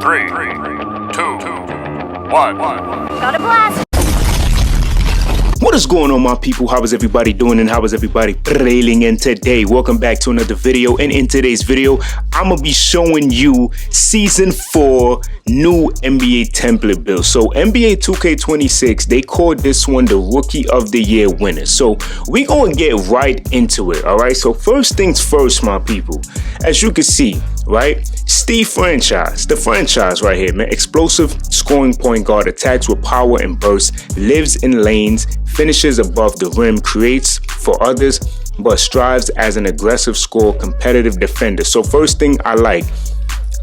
3, 2, 1. Got a blast! What is going on, my people? How is everybody doing and how is everybody feeling? And today, welcome back to another video. And in today's video, I'm gonna be showing you season 4 new NBA template build. So NBA 2K26, they called this one the Rookie of the Year winner. So we gonna get right into it. All right, so first things first, my people, as you can see, right, Steve franchise, the franchise right here, man. Explosive scoring point guard, attacks with power and burst, lives in lanes, finishes above the rim, creates for others, but strives as an aggressive scorer, competitive defender. So first thing I like,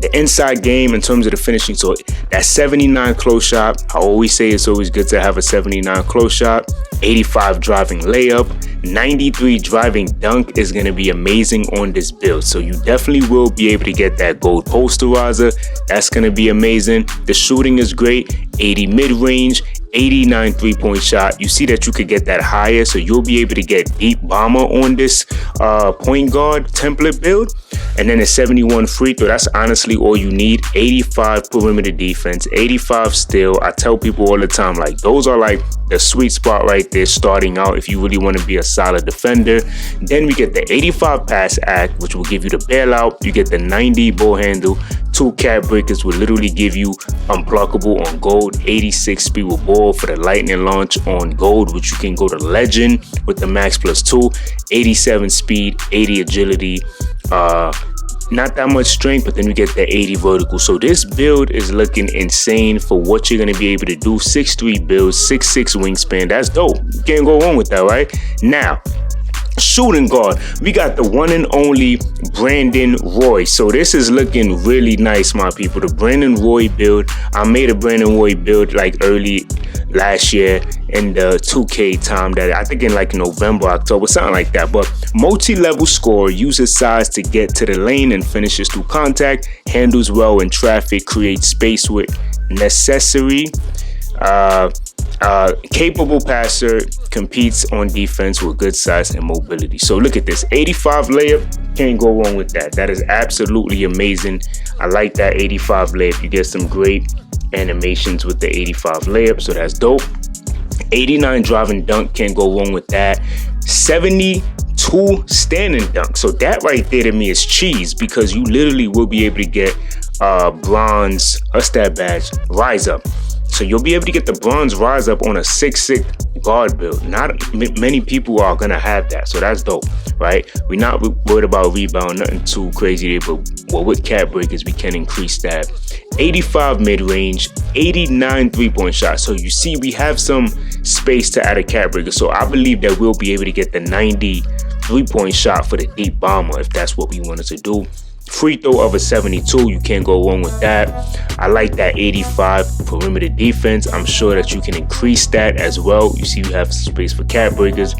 the inside game in terms of the finishing. So that 79 close shot, I always say it's always good to have a 79 close shot. 85 driving layup, 93 driving dunk is going to be amazing on this build. So you definitely will be able to get that gold posterizer. That's going to be amazing. The shooting is great. 80 mid-range, 89 three-point shot. You see that you could get that higher, so you'll be able to get deep bomber on this point guard template build. And then a 71 free throw. That's honestly all you need. 85 perimeter defense, 85 steal. I tell people all the time, like, those are like the sweet spot right there starting out if you really want to be a solid defender. Then we get the 85 pass act, which will give you the bailout. You get the 90 ball handle. 2 cat breakers will literally give you unblockable on gold. 86 speed with ball for the lightning launch on gold, which you can go to legend with the max +2. 87 speed, 80 agility, not that much strength, but then you get the 80 vertical. So this build is looking insane for what you're going to be able to do. 6'3 build, 6'6 wingspan. That's dope. You can't go wrong with that, right? Now, shooting guard, we got the one and only Brandon Roy. So this is looking really nice, my people. The Brandon Roy build, I made a Brandon Roy build like early last year in the 2K time, that I think in like November, October, something like that. But multi-level scorer, uses size to get to the lane and finishes through contact, handles well in traffic, creates space with necessary, capable passer, competes on defense with good size and mobility. So look at this, 85 layup, can't go wrong with that. That is absolutely amazing. I like that 85 layup. You get some great animations with the 85 layup, so that's dope. 89 driving dunk, can't go wrong with that. 72 standing dunk. So that right there to me is cheese, because you literally will be able to get bronze, a stat badge, rise up. So you'll be able to get the bronze rise up on a 6'6 guard build. Not many people are gonna have that, so that's dope, right? We're not worried about rebound, nothing too crazy there, but well, with cat breakers, we can increase that. 85 mid-range, 89 three-point shot. So you see, we have some space to add a cat breaker. So I believe that we'll be able to get the 90 three-point shot for the deep bomber if that's what we wanted to do. Free throw of a 72, you can't go wrong with that. I like that 85 perimeter defense. I'm sure that you can increase that as well. You see, we have space for cat breakers.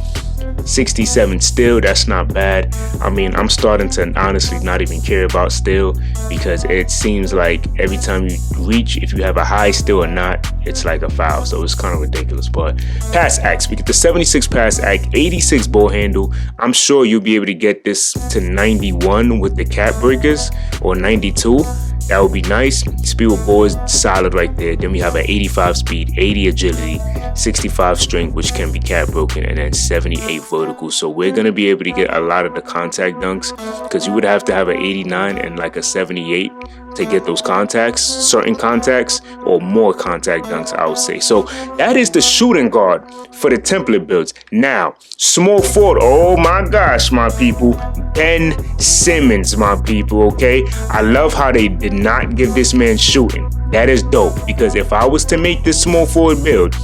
67 steal, that's not bad. I mean, I'm starting to honestly not even care about steal, because it seems like every time you reach, if you have a high steal or not, it's like a foul. So it's kind of ridiculous. But pass acts, we get the 76 pass act, 86 ball handle. I'm sure you'll be able to get this to 91 with the cat breakers, or 92. That would be nice. Speed with ball is solid right there. Then we have an 85 speed, 80 agility, 65 strength, which can be cat broken, and then 78 vertical. So we're going to be able to get a lot of the contact dunks, because you would have to have an 89 and like a 78 to get those contacts, certain contacts, or more contact dunks, I would say. So that is the shooting guard for the template builds. Now, small forward, oh my gosh, my people, Ben Simmons, my people, okay? I love how they did not give this man shooting. That is dope, because if I was to make this small forward build,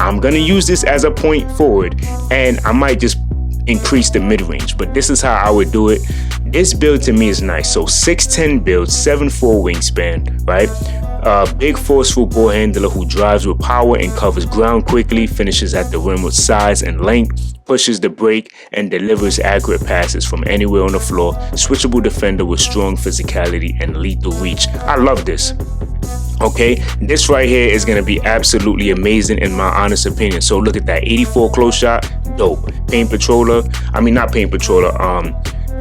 I'm gonna use this as a point forward, and I might just increase the mid-range, but this is how I would do it. This build to me is nice. So 6'10 build, 7'4 wingspan, right? Big forceful ball handler who drives with power and covers ground quickly, finishes at the rim with size and length, pushes the break, and delivers accurate passes from anywhere on the floor. Switchable defender with strong physicality and lethal reach. I love this. Okay, this right here is going to be absolutely amazing in my honest opinion. So look at that, 84 close shot, dope.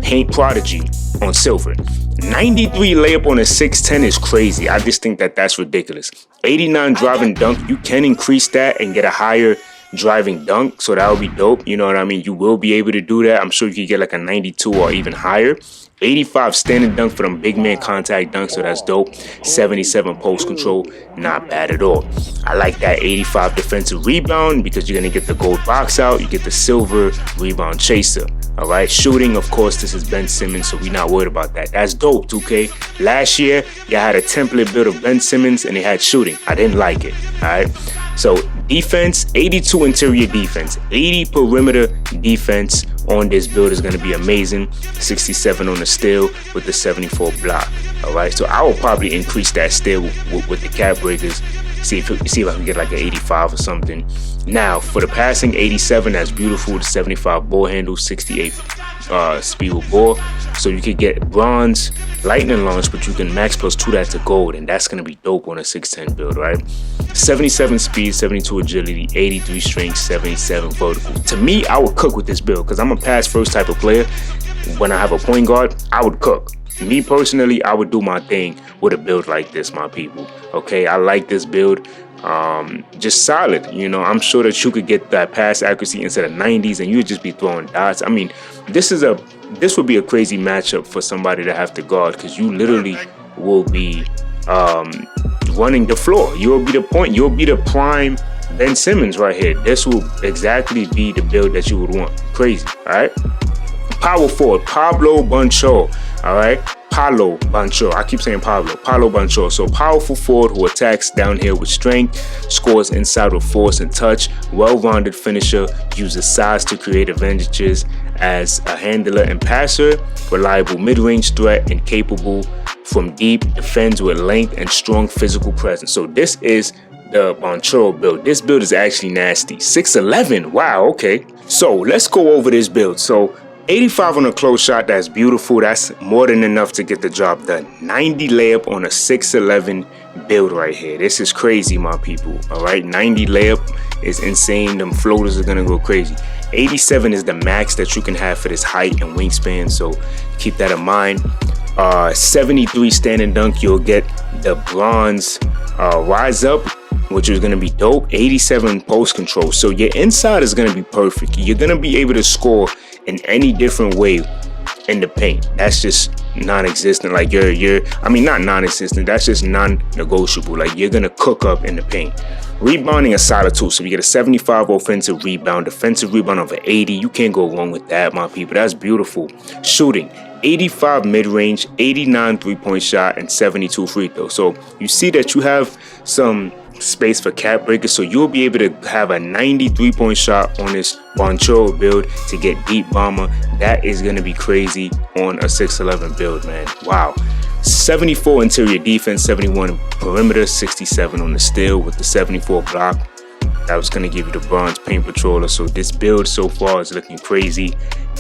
Paint Prodigy on silver. 93 layup on a 6'10 is crazy. I just think that that's ridiculous. 89 driving dunk, you can increase that and get a higher driving dunk, so that would be dope. You know what I mean? You will be able to do that. I'm sure you could get like a 92 or even higher. 85 standing dunk for them big man contact dunks, so that's dope. 77 post control, not bad at all. I like that 85 defensive rebound because you're going to get the gold box out. You get the silver rebound chaser. All right, shooting, of course, this is Ben Simmons, so we're not worried about that. That's dope, 2K. Last year, you had a template build of Ben Simmons and they had shooting. I didn't like it. All right, so defense, 82 interior defense, 80 perimeter defense on this build is going to be amazing. 67 on the steal with the 74 block. All right, so I will probably increase that steal with the cap breakers. See if I can get like an 85 or something. Now for the passing, 87, that's beautiful. The 75 ball handle, 68 speed with ball. So you could get bronze, lightning launch, but you can max +2 that to gold, and that's gonna be dope on a 6'10 build, right? 77 speed, 72 agility, 83 strength, 77 vertical. To me, I would cook with this build because I'm a pass first type of player. When I have a point guard, I would cook. Me personally, I would do my thing with a build like this, my people. Okay, I like this build. Just solid. You know, I'm sure that you could get that pass accuracy into the 90s and you'd just be throwing dots. I mean, this would be a crazy matchup for somebody to have to guard because you literally will be running the floor. You'll be the point. You'll be the prime Ben Simmons right here. This will exactly be the build that you would want. Crazy, all right? Power forward, Paolo Banchero, all right? Paolo Banchero. I keep saying Paolo Banchero. So powerful forward who attacks downhill with strength, scores inside with force and touch, well-rounded finisher, uses size to create advantages as a handler and passer, reliable mid-range threat, and capable from deep, defends with length and strong physical presence. So this is the Banchero build. This build is actually nasty. 6'11". Wow, okay. So let's go over this build. So 85 on a close shot, that's beautiful. That's more than enough to get the job done. 90 layup on a 6'11 build right here. This is crazy, my people. All right, 90 layup is insane. Them floaters are gonna go crazy. 87 is the max that you can have for this height and wingspan, so keep that in mind. 73 standing dunk, you'll get the bronze rise up, which is going to be dope. 87 post control, so your inside is going to be perfect. You're going to be able to score in any different way in the paint. That's just non-existent. Like I mean, not non-existent, that's just non-negotiable. Like you're going to cook up in the paint. Rebounding a solid too, so you get a 75 offensive rebound, defensive rebound over 80. You can't go wrong with that, my people. That's beautiful. Shooting, 85 mid-range, 89 three-point shot, and 72 free throw. So you see that you have some space for cap breakers, so you'll be able to have a 93-point shot on this Banchero build to get deep bomber. That is going to be crazy on a 6'11 build, man. Wow. 74 interior defense, 71 perimeter, 67 on the steal with the 74 block. That was going to give you the bronze paint patroller. So this build so far is looking crazy.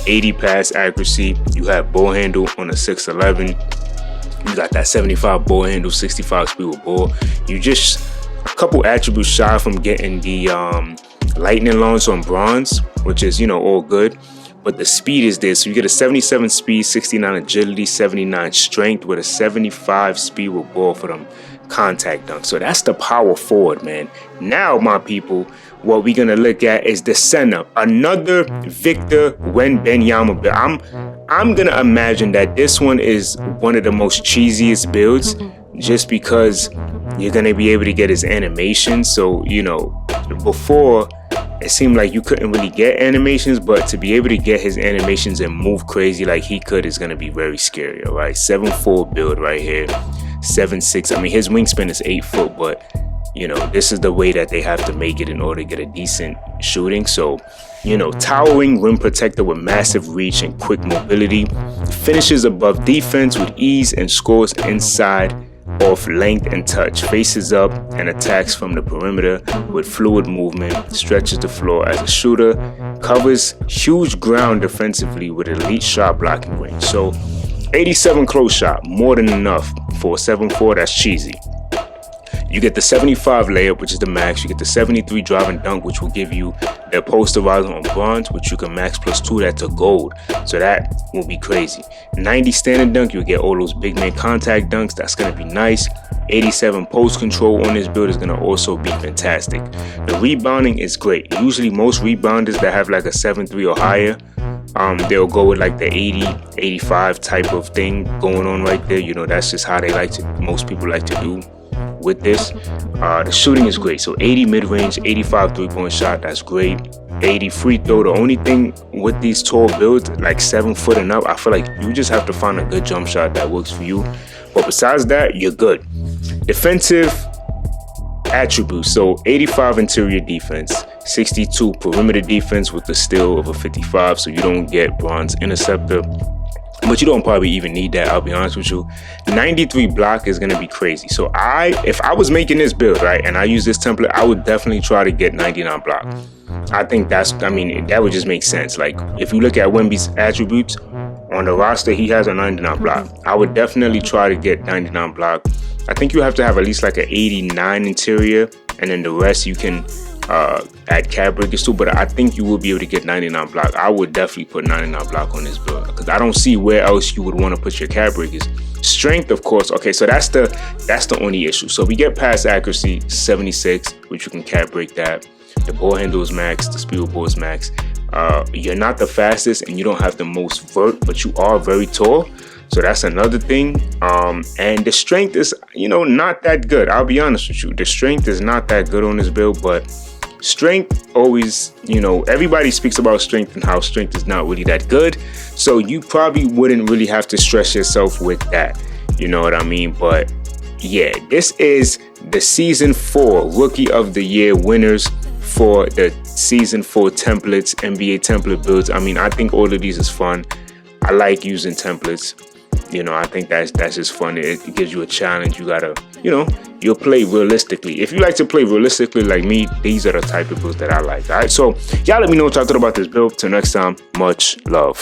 80 pass accuracy. You have ball handle on a 6'11. You got that 75 ball handle, 65 speed with ball. You just a couple attributes shy from getting the lightning launch on bronze, which is, you know, all good. But the speed is there. So you get a 77 speed, 69 agility, 79 strength with a 75 speed with ball for them contact dunks. So that's the power forward, man. Now, my people, what we're going to look at is the center. Another Victor Wembanyama. I'm going to imagine that this one is one of the most cheesiest builds just because you're going to be able to get his animation. So, you know, before it seemed like you couldn't really get animations, but to be able to get his animations and move crazy like he could is going to be very scary, all right? 7'4" build right here, 7'6". I mean, his wingspan is 8 foot, but, you know, this is the way that they have to make it in order to get a decent shooting. So, you know, towering rim protector with massive reach and quick mobility, finishes above defense with ease and scores inside off length and touch, faces up and attacks from the perimeter with fluid movement, stretches the floor as a shooter, covers huge ground defensively with elite shot blocking range. So 87 close shot, more than enough for a 7'4", that's cheesy. You get the 75 layup, which is the max. You get the 73 driving dunk, which will give you They're posterized on bronze, which you can max +2 that to gold. So that will be crazy. 90 standard dunk, you'll get all those big man contact dunks. That's going to be nice. 87 post control on this build is going to also be fantastic. The rebounding is great. Usually most rebounders that have like a 7.3 or higher, they'll go with like the 80, 85 type of thing going on right there. You know, that's just how most people like to do with this. The shooting is great. So 80 mid-range, 85 3-point shot, that's great. 80 free throw. The only thing with these tall builds, like 7 foot and up, I feel like you just have to find a good jump shot that works for you. But besides that, you're good. Defensive attributes. So 85 interior defense, 62 perimeter defense with the steal of a 55, so you don't get bronze interceptor, but you don't probably even need that, I'll be honest with you. 93 block is going to be crazy. So if I was making this build, right, and I use this template, I would definitely try to get 99 block. I think that would just make sense. Like, if you look at Wemby's attributes on the roster, he has a 99 block. I would definitely try to get 99 block. I think you have to have at least like an 89 interior, and then the rest you can add cap breakers to, but I think you will be able to get 99 block. I would definitely put 99 block on this build because I don't see where else you would want to put your cap breakers. Strength, of course. Okay, so that's the only issue. So we get pass accuracy 76, which you can cap break that. The ball handle is max, the speed of ball is max. You're not the fastest and you don't have the most vert, but you are very tall. So that's another thing. And the strength is, not that good. I'll be honest with you. The strength is not that good on this build, but strength always, everybody speaks about strength and how strength is not really that good. So you probably wouldn't really have to stress yourself with that. You know what I mean? But yeah, this is the season 4 rookie of the year winners for the season 4 templates, NBA template builds. I mean, I think all of these is fun. I like using templates. I think that's just fun. It gives you a challenge. You gotta, you'll play realistically. If you like to play realistically like me, these are the type of builds that I like. All right, so y'all let me know what y'all thought about this build. Till next time, much love.